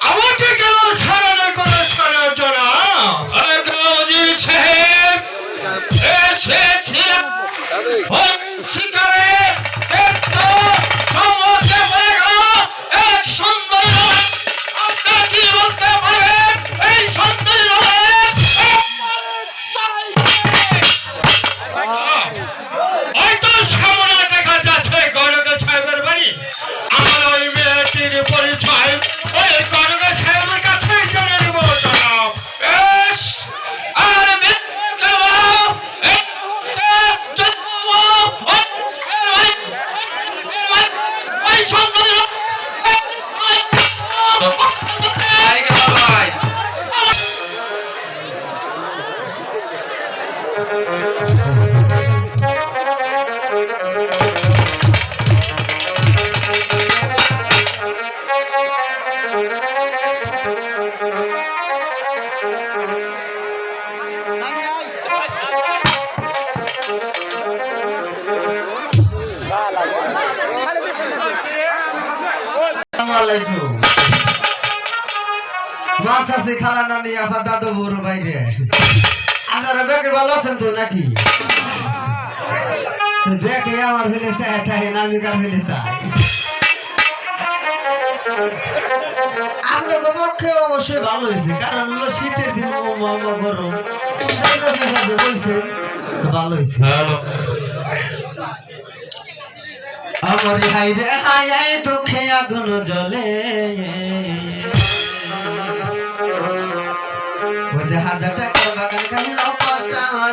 আমাকে কেন ছাড়ানো করে জনা সাহেব এসেছিলাম শিকারে এক সুন্দর আপনার কি বলতে পারেন এই সুন্দর হয়তো সামনে দেখা যাচ্ছে গণক সাহেবের বাড়ি আমার ওই মেয়েটির পরিচয় ওই গণক সাহেবের কাছে জেনে নেব জনাব বেশ আর মাছ আছে খালা নানি আফা দাদু বড় বাইরে আপনারা ব্যাগে ভালো আছেন তো নাকি ব্যাগে আমার ফেলে চাই থাকে নামিকার ফেলে চাই আপনাদের পক্ষে অবশ্যই ভালো হয়েছে কারণ হলো শীতের দিন গরম বলছেন ভালো হয়েছে আমার হাই রে হাই দুঃখে আগুন জ্বলে ওই 1000 টাকার বাগান খাইল 5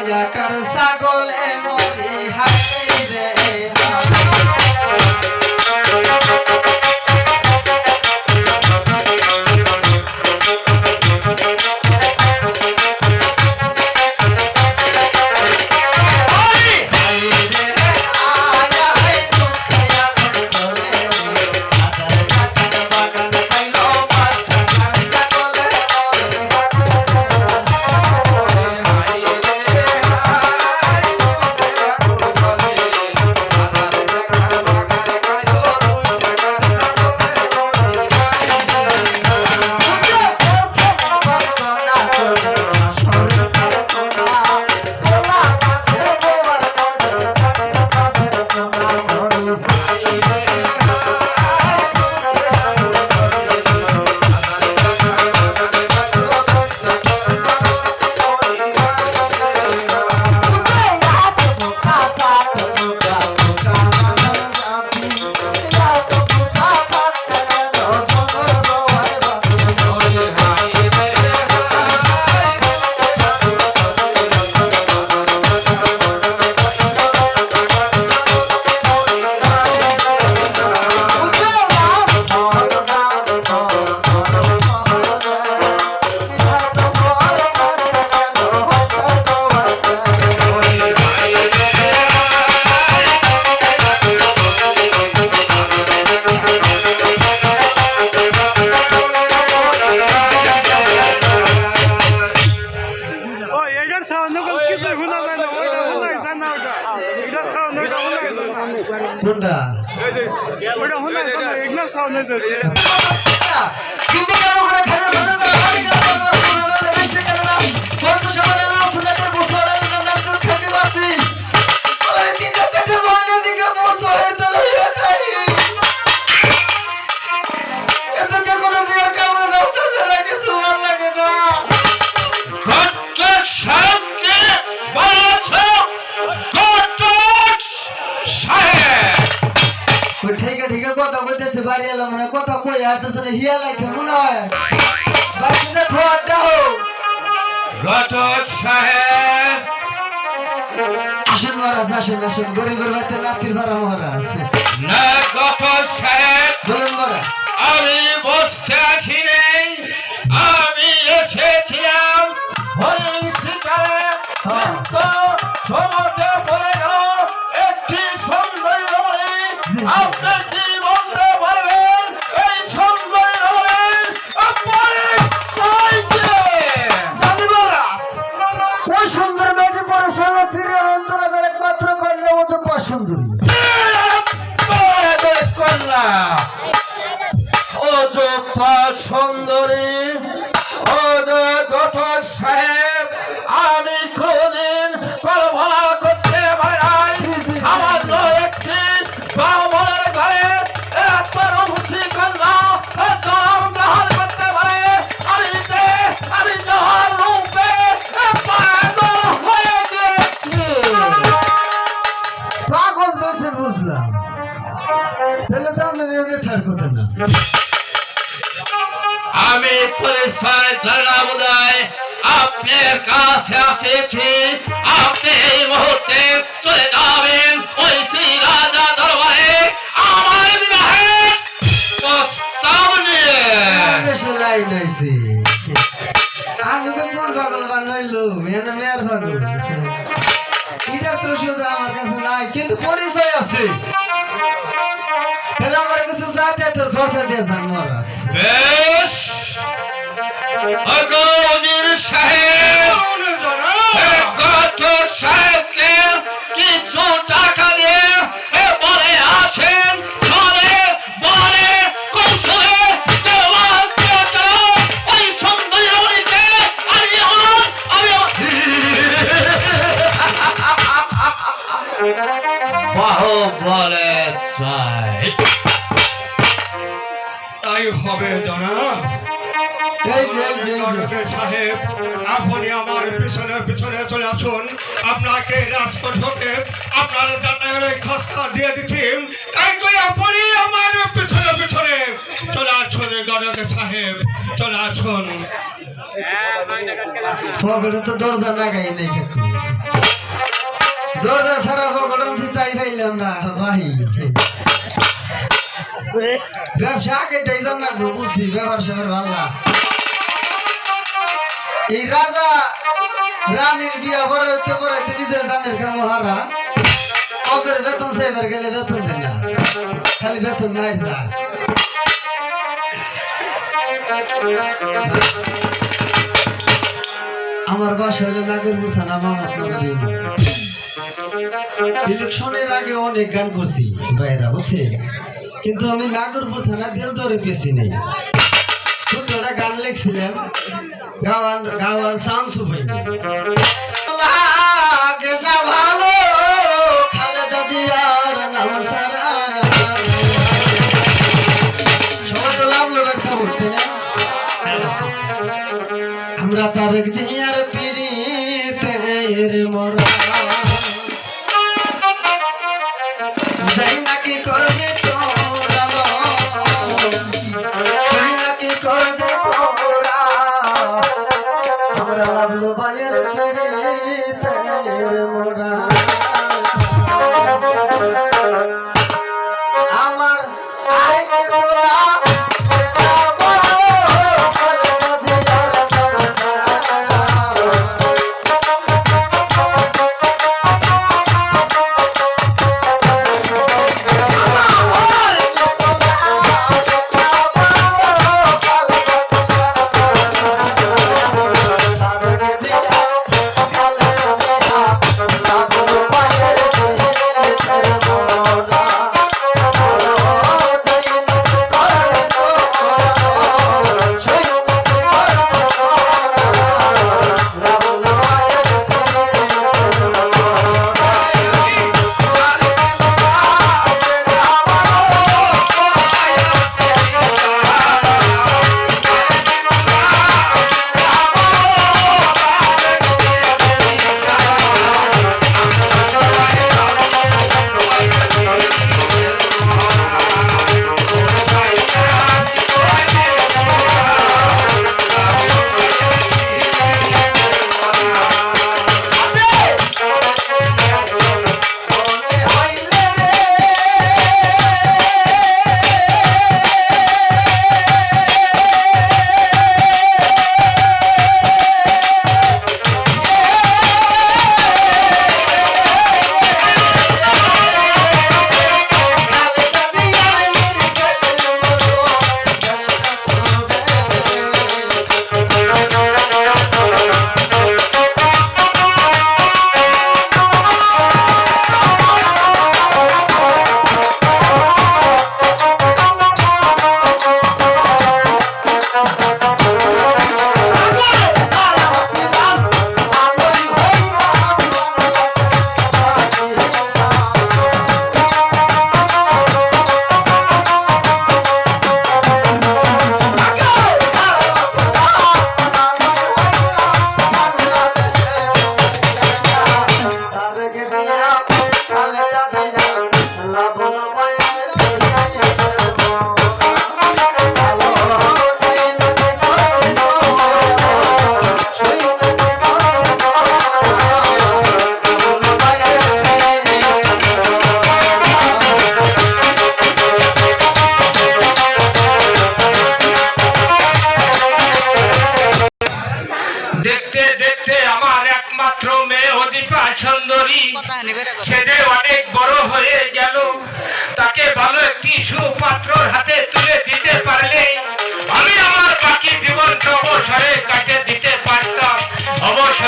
টাকার ছাগলে মরি হাই রে কোনটা ওটা হলো ইগনোর সাউন্ড হয়েছে কিন্তু কেন করে খেলে ভালো করে পানি দাও বেশি কেন না বন্ধু সমাজে না ফুলের বছরের নাম তো খেতে পারছি ওই তিন চারটে বন্ধু দিকে বছরের তলে তাই এত কে কোনো বিয়ার কেমন রাস্তা চলে কিছু ভালো লাগে না ঘটক সাহেবকে বলছো ঘটক সাহেব ঠিক কথা বলতেছে বাড়ি এলাম মানে কথা কই আসতেছে না হিয়া লাগছে মনে হয় বাড়িতে খবর দাও ঘটক সাহেব আসেন মহারাজ আসেন গরিবের বাচ্চা নাতির ভাড়া মহারাজ না ঘটক সাহেব বলুন মহারাজ আমি বসে আছি নেই আমি এসেছিলাম হরিণ শিকারে কিন্তু সমুদ্রে পড়ে গেল একটি সুন্দর আপনি কি বলতে পারবেন এই সুন্দর ওই সুন্দর মেয়েটি পরে সিরিয়াল অন্তরাদের একমাত্র কন্যা মতো সুন্দরী কন্যা ও যুক্ত সুন্দরী ও গঠন সাহেব, আমি কোনদিন কলভলা করতে পারি সামান্য একটি ব্রাহ্মণের ঘরে এত রূপসী কন্যা জন্ম গ্রহণ করতে পারে। আমি যাহার রূপে পাগল হয়ে গেছি। পাগল হয়েছে বুঝলাম, তাহলে তো আপনার এনে ঠার কথা না। আমি পরিচয় জানাম উদয় আপনার কাছে আসেছি। আপনি এই মুহূর্তে চলে যাবেন ওই শ্রী রাজা দরবারে আমার বিবাহের প্রস্তাব নিয়ে। শোনাই নাইছি, আমি তো কোন পাগল বানাইলো মেয়ের পাগল, এটা তো শুধু আমার কাছে নাই, কিন্তু পরিচয় আছে। তাহলে আমার কিছু চাইতে তোর খরচা দিয়ে যান মহারাজ। বেশ অগণির সাহেব, গঠন সাহেবকে কিছু টাকা দিয়ে বলে আছেন ছলে বলে কৌশলে ওই সুন্দরী রমণীকে বাহু বলে চাই। তাই হবে জনাব। সাহেব, আপনি আমার পিছনে পিছনে চলে আসুন। আপনাকে রাজপথ হতে আপনার যাতায়াতের খরচা দিয়ে দিচ্ছি। তাই তো আপনি আমার পিছনে পিছনে চলে আসুন গণক সাহেব, চলে আসুন। পকেটে তো দরজা লাগাই নাই, দরজা ছাড়া পকেট আনছি তাই পাইলাম না ভাই। ব্যবসা কেটাই জান লাগবো, বুঝছি ব্যবহার সেবার ভালো। এই রাজা রানীর বিয়া পড়াইতে পড়াইতে নিজের জানের কাম হারা, ওদের বেতন চাইবার গেলে বেতন দেয় না, খালি বেতন নাই যায়। আমার বাসা হলো নাগরপুর থানা মামাতনগর। ইলেকশনের আগে অনেক গান করছি ভাইরা, বুঝছে, কিন্তু আমি নাগরপুর থানা দিল ধরে পেয়েছি নেই। ছোটরা গান লিখছিলাম, গাওয়ার চান্স হয়নি। লাগে না ভালো খালেদা জিয়ার নাম সারা, সবাই তো লাভ লোক একটা বলতে না। আমরা তারেক জিয়ার পিরিতের মরা, যাই নাকি করবে তোরা, যাই নাকি করবে তোরা, আমরা লাভলো ভাইয়ের পিরিতের মরা। আমার আইকে সোনা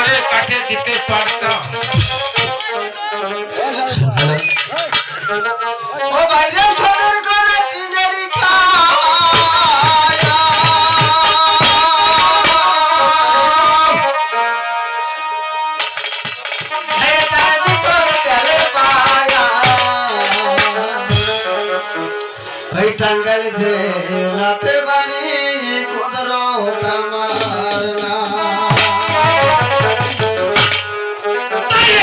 ঘরে কাটে দিতে পারতাম। ও বাইরে সদর করে টিনেরি কায়া হে তার ভিতর তেলে পায়া ওই টাঙ্গাইল যে রাতে বাড়ি কদরত আমার না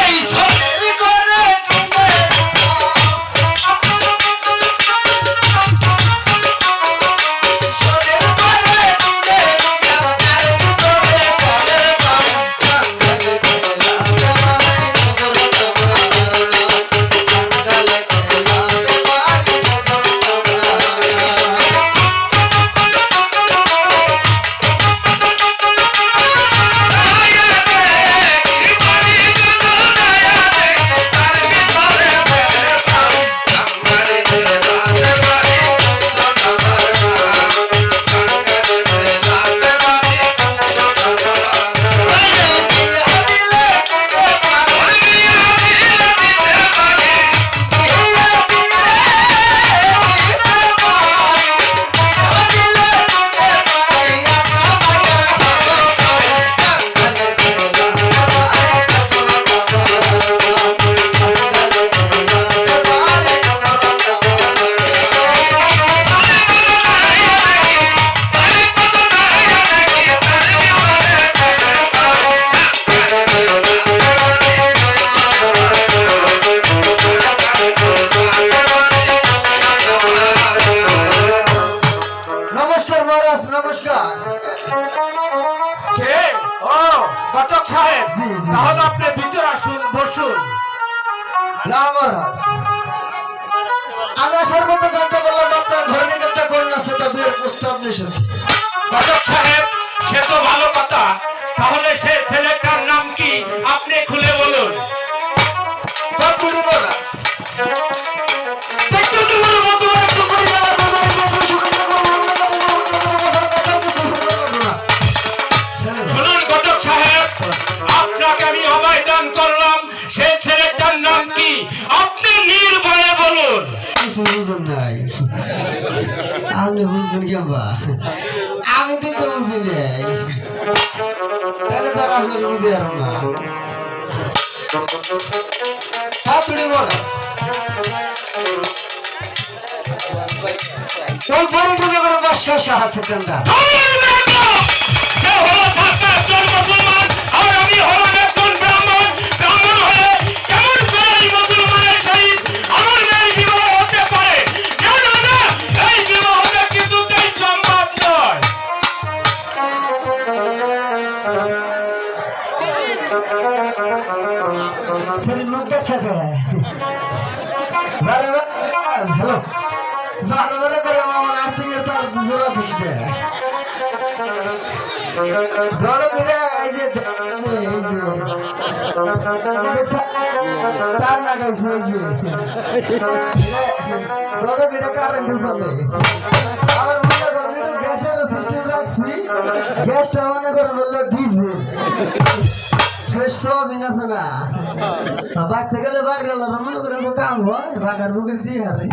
এই সদর করে ঘটক সাহেব, তাহলে আপনি ভিতরে আসুন, বসুন। আমি আসার মতো জানতে পারলাম আপনার ঘরে নাকি একটা কন্যা আছে, তা বিয়ের প্রস্তাব নিয়েছেন। ঘটক সাহেব, সে তো ভালো কথা, তাহলে সে ছেলেটার নাম কি আপনি খুলে বলুন। বাপুরি মহারাজ শুনুন ঘটক সাহেব, আপনাকে আমি অভয় দান করলাম, সে ছেলেটার নাম কি আপনি নির্ভয়ে বলুন। কিছু বুঝুন নাই, আপনি বুঝবেন কেমবা? আমি তো বুঝি নাই, তাহলে তো আপনি বুঝে আর না। বাপুরি মহারাজ তোর পরিচয় করে বাদশাহ সাহায্য কেন্দ্র সে হলো সরকার মুসলমান, আর আমি হলাম একজন ব্রাহ্মণ। ব্রাহ্মণ হয়ে কেমন করে এই মুসলমানের সহিত আমার মেয়ের বিবাহ হতে পারে? জানো না, এই বিবাহটা কিছুতেই সম্ভব নয়। শরীর মুখ দেখছে হ্যালো ভালো করে করে আমার আর্থিক তার জোড়া দিচ্ছে ধরো কিনা এই যে তার লাগাইছে এই যে ধরো কিনা কারেন্ট চলে আমার মনে করেন একটু গ্যাসের সিস্টেম রাখছি, গ্যাসটা মনে করে বললো ডিজেল সব আছে না, বাড়তে গেলে বাড়ি গেল মনে করে কাম হয় ভাগার বুকের দিয়ে হারে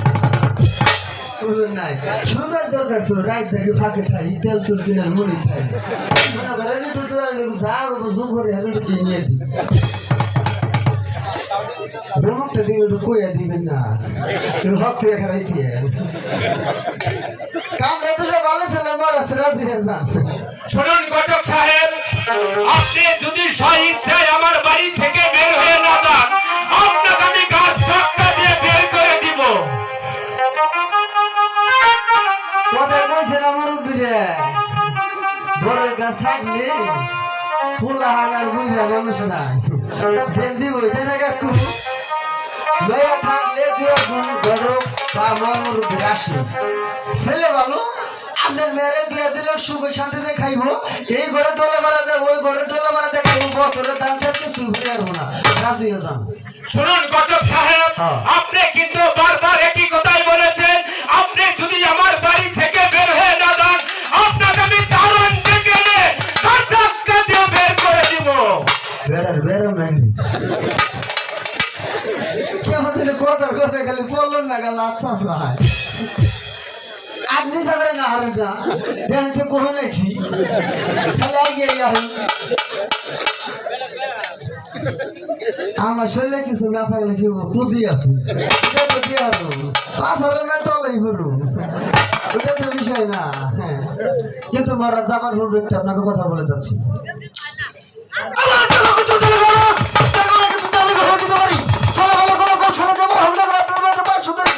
নাই সুন্দর দরকার তো রাত থেকে ফাঁকে খাই তেল তুল কিনার মুড়ি খাই মনে করেন একটু যা জুম করে একটু নিয়ে দিই ধমকটা দিয়ে একটু কইয়া দিবেন না, একটু হক থেকে খারাই দিয়ে কামরা তো সব ভালো ছিল মারাছে রাজি হয়ে যান। শুনুন ঘটক সাহেব, আপনি যদি স্বইচ্ছায় আমার বাড়ি থেকে বের হয়ে না যান, আপনাকে আমি গাছ ধাক্কা দিয়ে বের করে দিব। কোথায় কইছেন আমার উদ্দিরে বড়ের গাছ থাকলে ফুলা হানার বুঝলে মানুষ নাই গেঞ্জি বইতে না কাকু লয়া থাকলে দুই একজন গরম বা মর আসে ছেলে ভালো আপনার মেয়েরে দিয়ে দিলে সুখ শান্তিতে খাইবো, এই ঘরে টোলা মারা দেয় ওই ঘরে টোলা মারা দেয় বছরের দাম চাইতে সুখে আসবো না, রাজি হয়ে যান। শুনুন ঘটক সাহেব, আপনি কিন্তু বারবার একই কথাই বলেছেন, আপনি যদি আমার বাড়ি থেকে বের হয়ে না যান, আপনাকে আমি দারুণ ডেকে ধাক্কা দিয়ে বের করে দিব। ভাই আপনি সাগরে না হারে না দেখছে কোন আছি খালি গিয়ে যাই আমার শরীরে কিছু না থাকলে কি কুদি আছে এটা তো কি আর 5,000 না তলাই হলো ওটা তো বিষয় না হ্যাঁ কিন্তু মারা জামার হলো একটা আপনাকে কথা বলে যাচ্ছি আমার তো লোক তো টাকা কিন্তু দামি করে দিতে পারি চলো ভালো করে কোন ছেলে যাব আমরা আপনার মাঝে 500 টাকা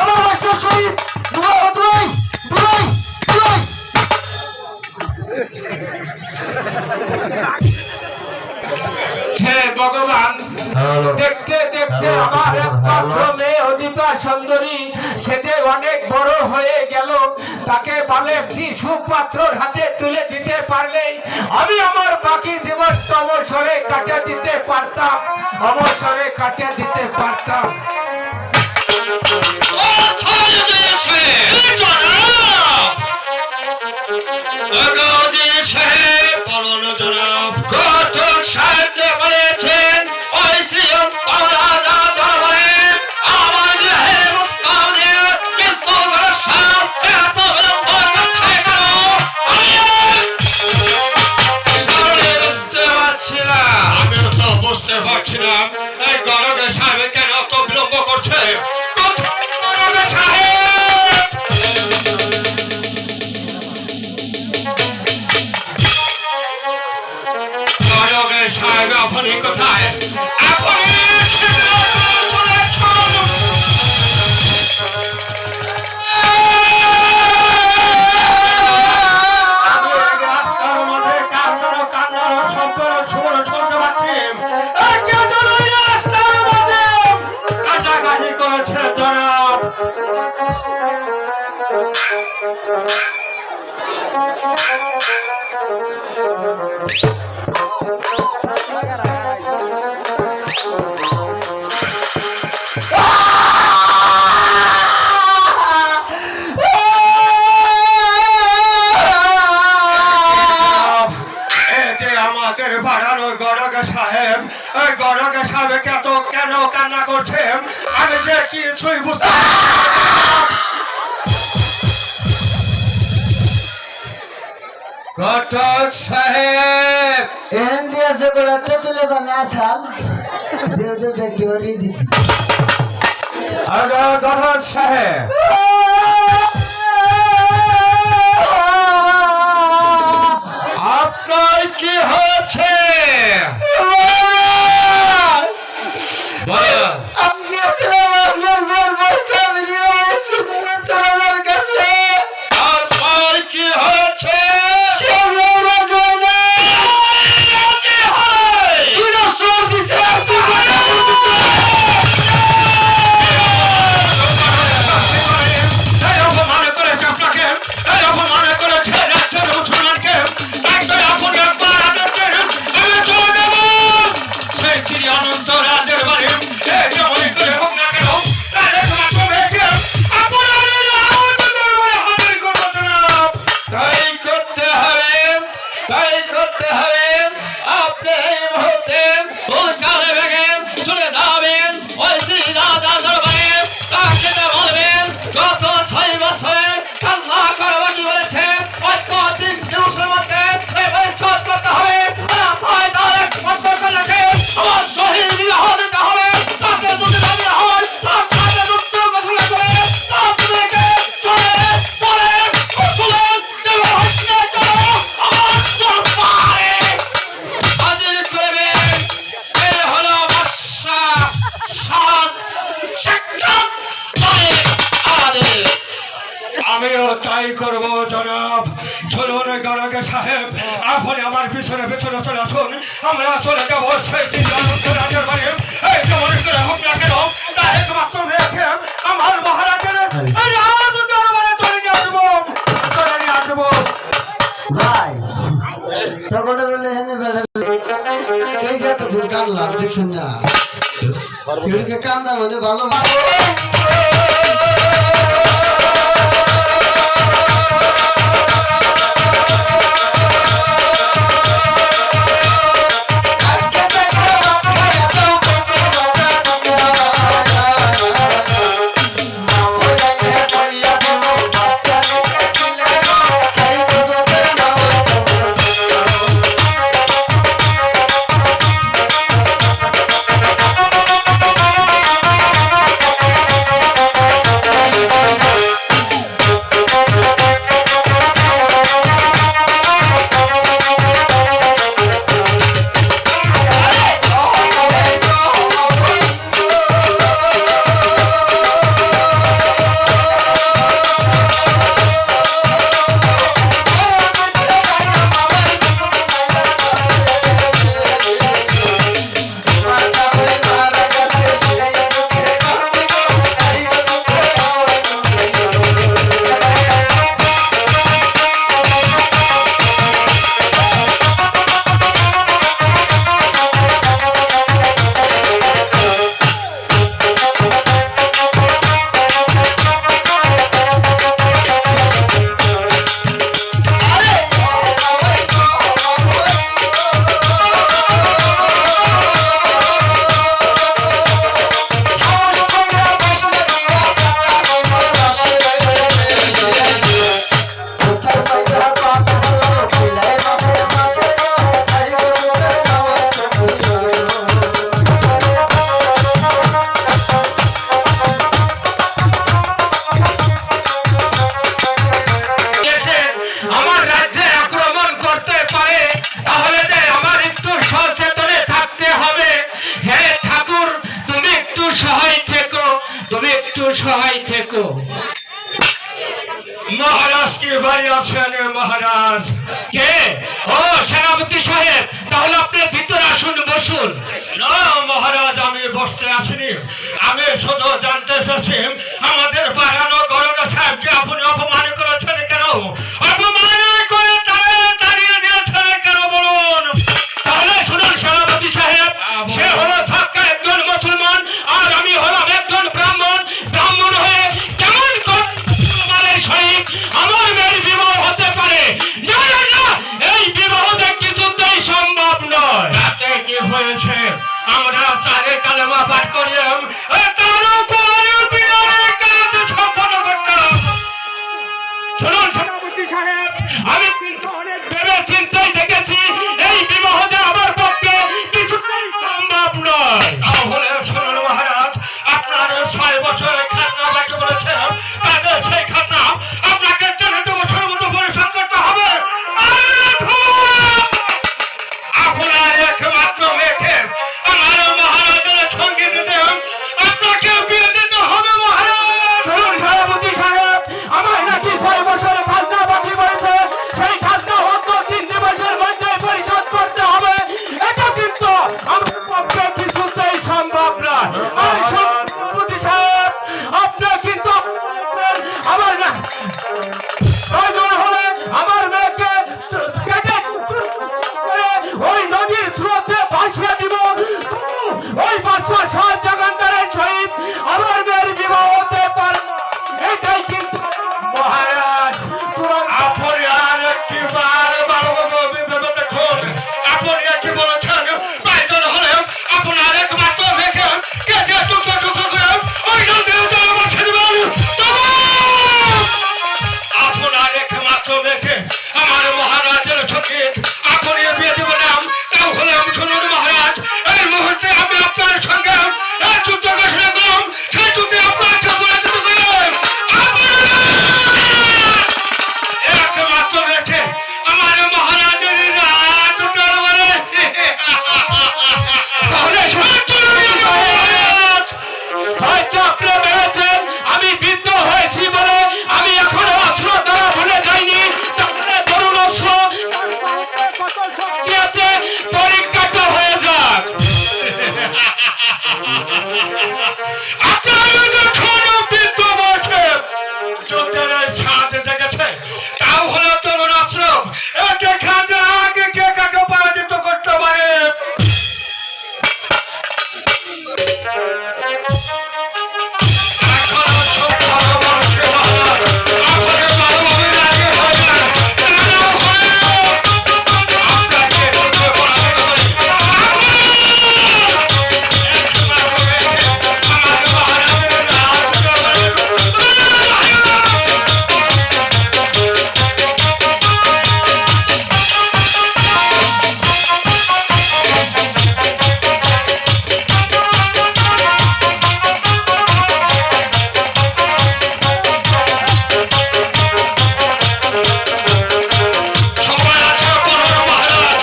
আমার বাচ্চা শরীর দুই হে ভগবান, দেখতে দেখতে আমার একমাত্র মেয়ে অদিতা সুন্দরী সে যে অনেক বড় হয়ে গেল, তাকে ভালো একটি সুপাত্রর হাতে তুলে দিতে পারলেই আমি আমার বাকি জীবন অবসরে কাটিয়ে দিতে পারতাম, অবসরে কাটিয়ে দিতে পারতাম। কেন অত বিলম্ব করছে? সাহেব আপনি কোথায়? আপনি রাস্তার মধ্যে কান্নার শব্দ শুনতে পাচ্ছি। রাস্তার মধ্যে কান্নাকাটি করেছে জনাব। আমাদের বাড়ানো গড়গ সাহেব, ওই গড়গ সাহেব কেন কান্না করছে আমি যে কিছুই বুঝতে ঘটক সাহেব এন দিয়েছে করে তেতুলে বানা ছাল দেও ব্যক্তি হরি দিছি ঘটক সাহেব আপনার কি হয়েছে? আমি গেছিলাম আপনার বের বসে আমার কাছে আপনার কি হয়েছে? আমিও তাই করবো জনাব। চলুন গড়গ সাহেব, আপনি আমার পিছনে পিছনে চলে আসুন, আমরা চলে যাবো সেই রাজের বাড়ি। এই যেমন করে হোক না কেন তাই মাত্র রেখে আমার মহারাজের রাজ দরবারে চলে নিয়ে আসবো, চলে নিয়ে আসবো। ভাই তখন বলে হেনে বেড়ে এই যে তো ফুল কানলাম দেখছেন না এদিকে কান্দা মানে ভালো তো। মহারাজ কি বাড়ি আছেন মহারাজ? কে? ও সেনাপতি সাহেব, তাহলে আপনি ভিতরে আসুন, বসুন। না মহারাজ, আমি বসতে আসিনি। আমি শুধু জানতে এসেছি আমাদের বাগানো গরগা সাহেবকে আপনি অপমান করেছেন কেন? অপমান করে তাড়িয়ে দিয়েছেন কেন বলুন? তাহলে শুনুন সেনাপতি সাহেব, সে হলো সাক্কা একজন মুসলমান আর আমি হলাম একজন ব্রাহ্মণ। ব্রাহ্মণ হয়ে কেমন করে শহীদ আমার মেয়ের বিবাহ হতে পারে? না না না, এই বিবাহ কিছুতেই সম্ভব নয়। তাতে কি হয়েছে? আমরা চারে কালেমা পাঠ করিলাম, তার উপর বিয়ের কাজ সম্পন্ন করতাম। শুনুন সেনাপতি সাহেব, আমি কিন্তু অনেক ভেবে চিন্তাই দেখেছি এই বিবাহ যে আমার পক্ষে কিছুতেই সম্ভব নয়। তাহলে শুনুন মহারাজ, আপনার 6 বছরের খাজনা বাকি বলেছেন, তাদের সেই খাজনা আপনাকে 4 বছরের মতো পরিশোধ করতে হবে। আপনার একমাত্র মেয়েকে আমার মহারাজের সঙ্গে দিতে আপনাকে বিয়ে দিতে হবে মহারাজ। শুনুন সেনাপতি সাহেব, আমার নাকি 6 বছরের খাজনা বাকি রয়েছে, সেই খাজনা মাত্র 3 দিবসের মধ্যে পরিশোধ করতে হবে। এটা কিন্তু আমার পক্ষে কিছুতেই সম্ভব নয়। আর সেনাপতি সাহেব, আপনি কিন্তু আমার না প্রয়োজন হলে আমার মেয়েকে কেটে করে ওই নদীর স্রোতে ভাসিয়ে দিব। ওই 500 জাগান্তারের সহিত আমার মেয়ের বিবাহ হতে পারে। এটাই কিন্তু মহারাজ, আপনি আর একটিবার ভালোভাবে ভেবে দেখুন। আপনি কি বলেছেন? প্রয়োজন হলে আপনার একমাত্র মেয়েকে কেটে টুকরো টুকরো করে ওই নদীর জলে ভাসিয়ে দিবেন। আপনার একমাত্র মেয়েকে আমার মহারাজের সঙ্গে আপনি বিয়ে দিবেন না, তাহলে আমি শুনুন মহারাজ, এই মুহূর্তে আমি আপনার সঙ্গে যুদ্ধ ঘোষণা করলাম। সেই যুদ্ধে আপনার সঙ্গে যুদ্ধ করলাম। একমাত্র মেয়েকে আমার মহারাজের রাজ দরবারে তাহলে হয়তো আপনি ভেবেছেন আমি বৃদ্ধ হয়েছি বলে আমি এখনো অস্ত্র ধরা ভুলে যাইনি। তাহলে ধরুন অস্ত্র কত শক্তি আছে পরীক্ষাটা হয়ে যাক। আপনার যখন বৃদ্ধ বয়সে যুদ্ধের ছাদ জেগেছে, তাও হলো তরুণ আশ্রম। দেখা যাক কে কাকে পরাজিত করতে পারে। এখনো সব ভালো মানুষকে মহারাজ, আপনি ভালোভাবে রাজি হয়ে যান। তা না হলে আপনাকে যুদ্ধে পরাজিত করে আমার মহারাজের রাজ দরবারে সময় আছে বলুন মহারাজ,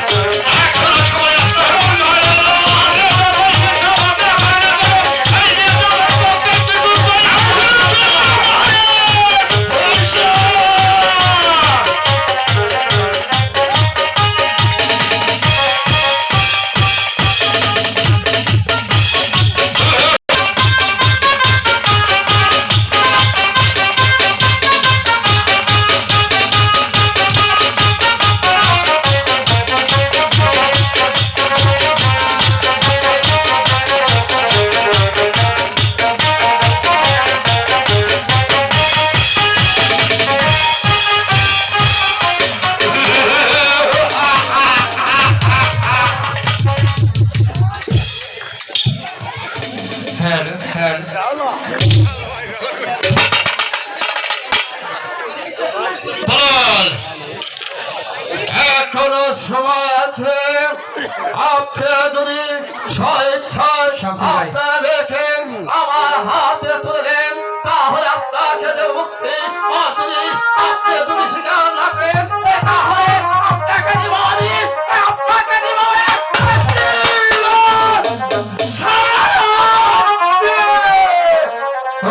এখনো সময় আছে। বল, এখনো সময় আছে। আপনি যদি স্বেচ্ছায় আপনার মেয়েকে আমার হাতে তুলে দেন, তাহলে আপনাকে দেব মুক্তি। আর আপনি যদি স্বীকার না করেন, তাহলে আপনাকে দিব আমি, আপনাকে দিব শান্তি।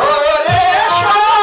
ওরে শান্তি।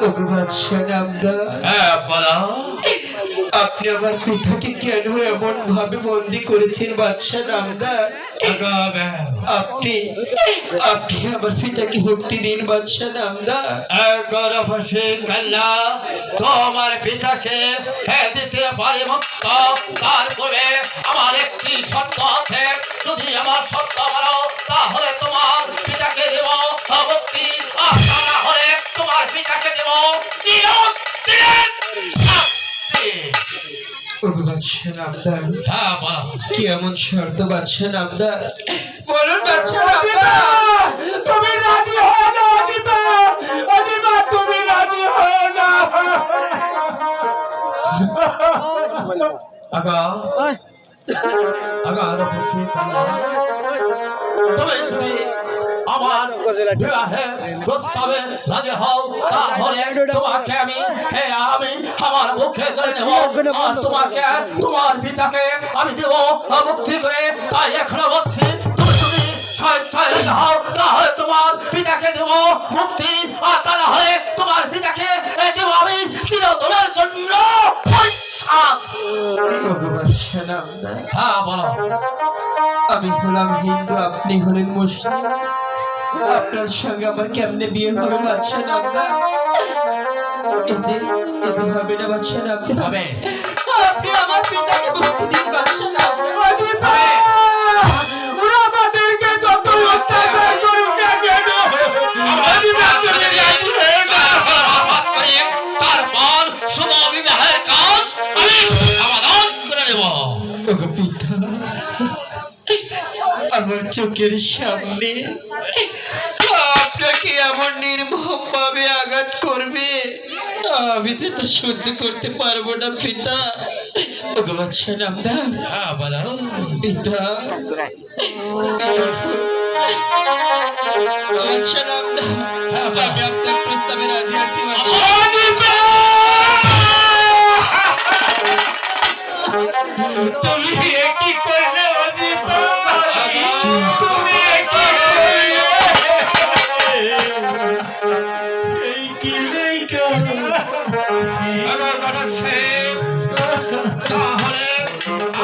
ওগো বাদশা নামদার, হ্যাঁ বলো। আপনি আমার পিতাকে কেন এমন ভাবে বন্দি করেছেন বাদশা নামদার? আপনি আপনি আমার পিতাকে মুক্তি দিন বাদশা নামদার। তোমার পিতাকে দিতে পারে মুক্ত, তারপরে আমার একটি শর্ত আছে। যদি আমার শর্ত মানো তাহলে তোমার পিতাকে দেব মুক্তি, আর তা না হলে তোমার পিতাকে দেব শাস্তি। ওগো বাদশা নামদার, হ্যাঁ বলো। কি এমন শর্ত বাদশা নামদার? বলুন বাদশা নামদার। তুমি রাজি হও না অজিবা, অজিবা তুমি রাজি হও না। আগা আগা রফসি কান্না, তবে যদি আমার বিবাহে প্রস্তাবে রাজি হও তাহলে তোমাকে আমি আমার মুখে চলে নেব, আর তোমাকে তোমার পিতাকে আমি দেব মুক্তি করে। তাই এখনো বলছি, তুমি যদি রাজি হও তাহলে তোমার পিতাকে দেব মুক্তি, আর তা না হলে তোমার পিতাকে দেব আমি চিরদিনের জন্য। ওগো বাদশা নামদার, হ্যাঁ বলো। আমি হলাম হিন্দু, আপনি হলেন মুসলিম, আপনার সঙ্গে আমার কেমনে বিয়ে হবে বাদশা নামদার? এতে হবে না বাদশা নামদার। হবে। আপনি আমার পিতাকে মুক্তি দিন বাদশা নামদার। ওরা আমাদেরকে যত অত্যাচার করুক না কেন, তারপর শুভ বিবাহের কাজ আমি সমাধান করে দেব। ওগো পিতা, আমার চোখের সামনে আপনাকে এমন নির্মমভাবে আঘাত করবে, আমি যে তা সহ্য করতে পারবো না পিতা। ওগো বাদশা নামদার, হ্যাঁ বলো। পিতা, বাদশা নামদার, আমি আপনার প্রস্তাবে রাজি আছি বাদশা। তুমি কি করলে অজিবা? তুমি কি করলে? এই কি লেখা? তাহলে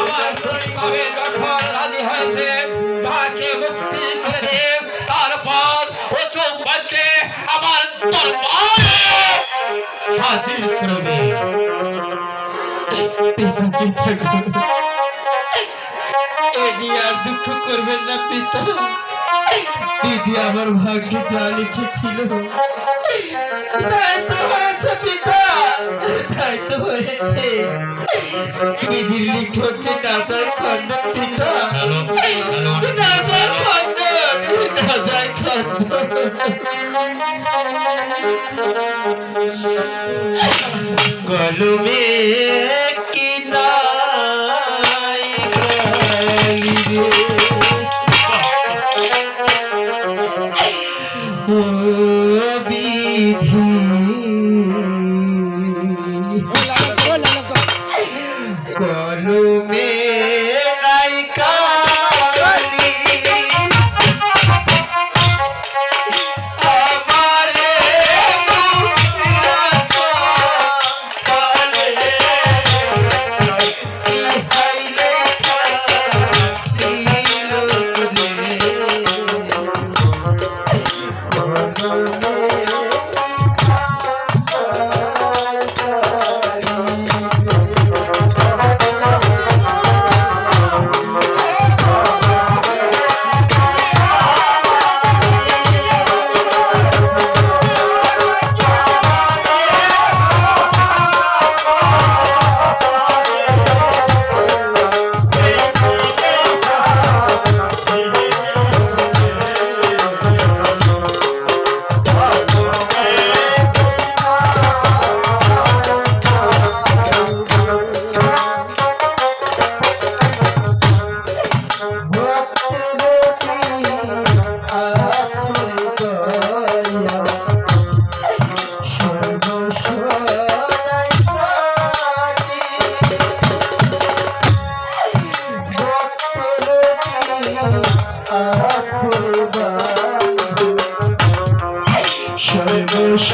আমার প্রস্তাবে যখন রাজি হয়েছে তাকে মুক্তি করে দে, তারপর অশোক বাদকে আমার দরবারে হাজির করবে। পিতা পিতা গো, এ নিয়ে আর দুঃখ করবেন না পিতা। দিদি আমার ভাগ্যে যা লিখেছিল তাই তো হয়েছে পিতা, তাই তো হয়েছে। দিদির লিখে হচ্ছে নাজার খণ্ডন পিতা, নাজার খণ্ডন, নাজার খণ্ডন। কলমে কি নাই গালি রে, ও বিধি কলমে নাই গালি, আমারে সর্বস্ব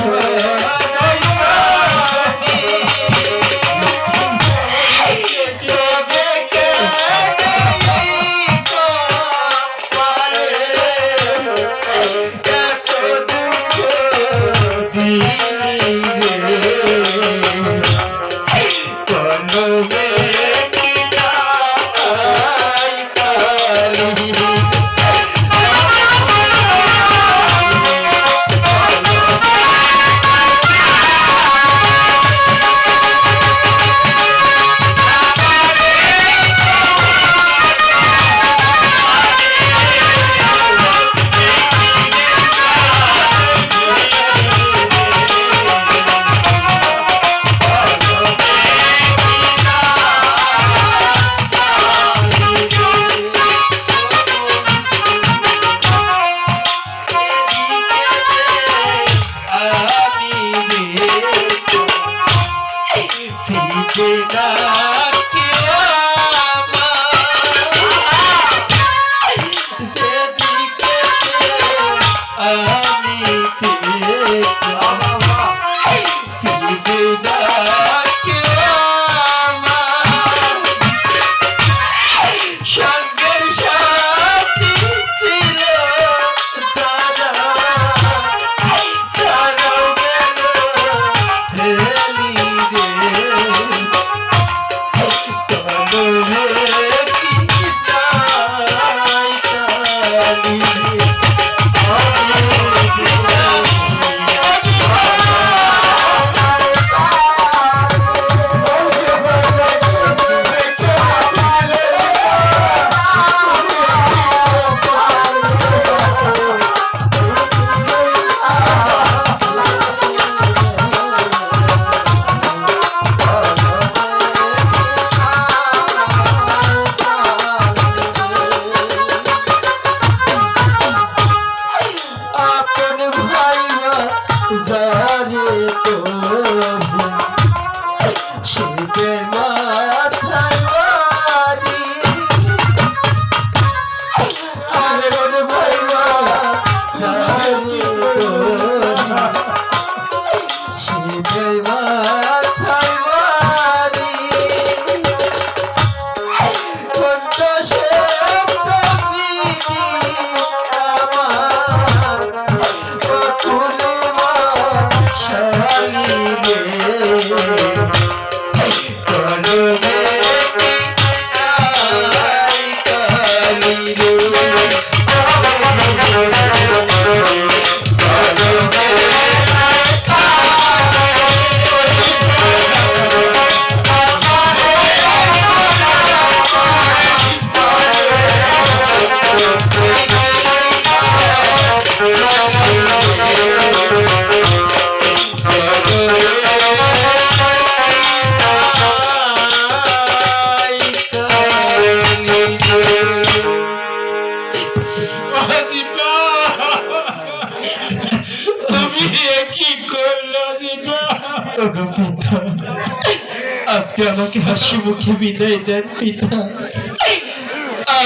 আপনি আমাকে হাসি মুখে বিদায় দেন পিতা।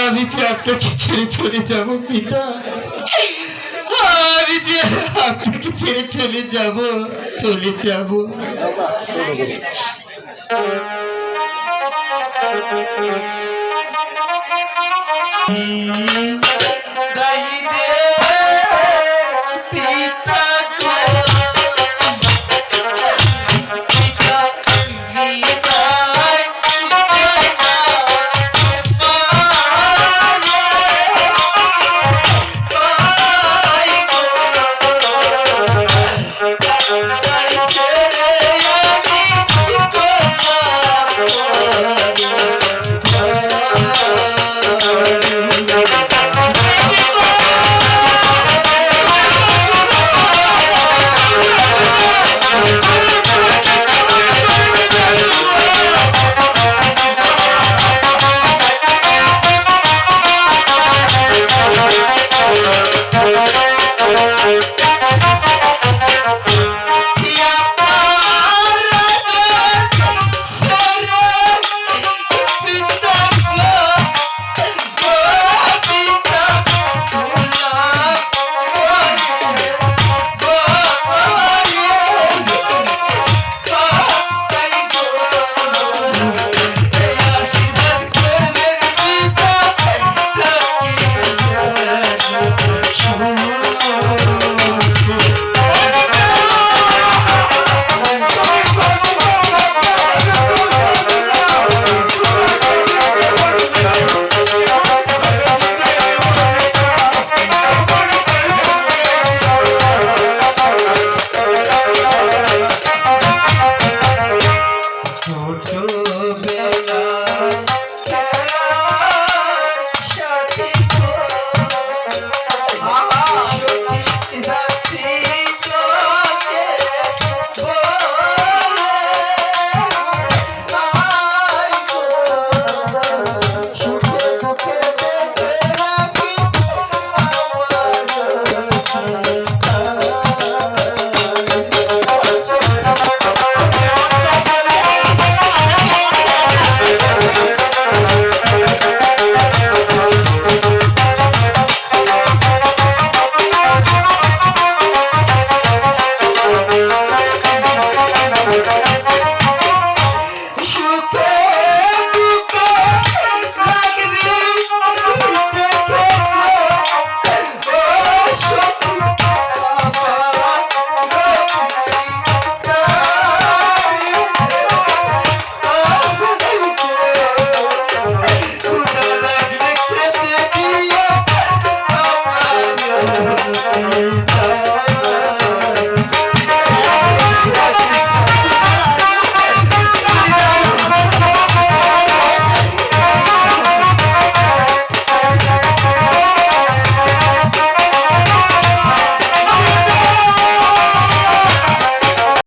আমি যে আপনাকে ছেড়ে চলে যাব পিতা, আমি যে আপনাকে ছেড়ে চলে যাব।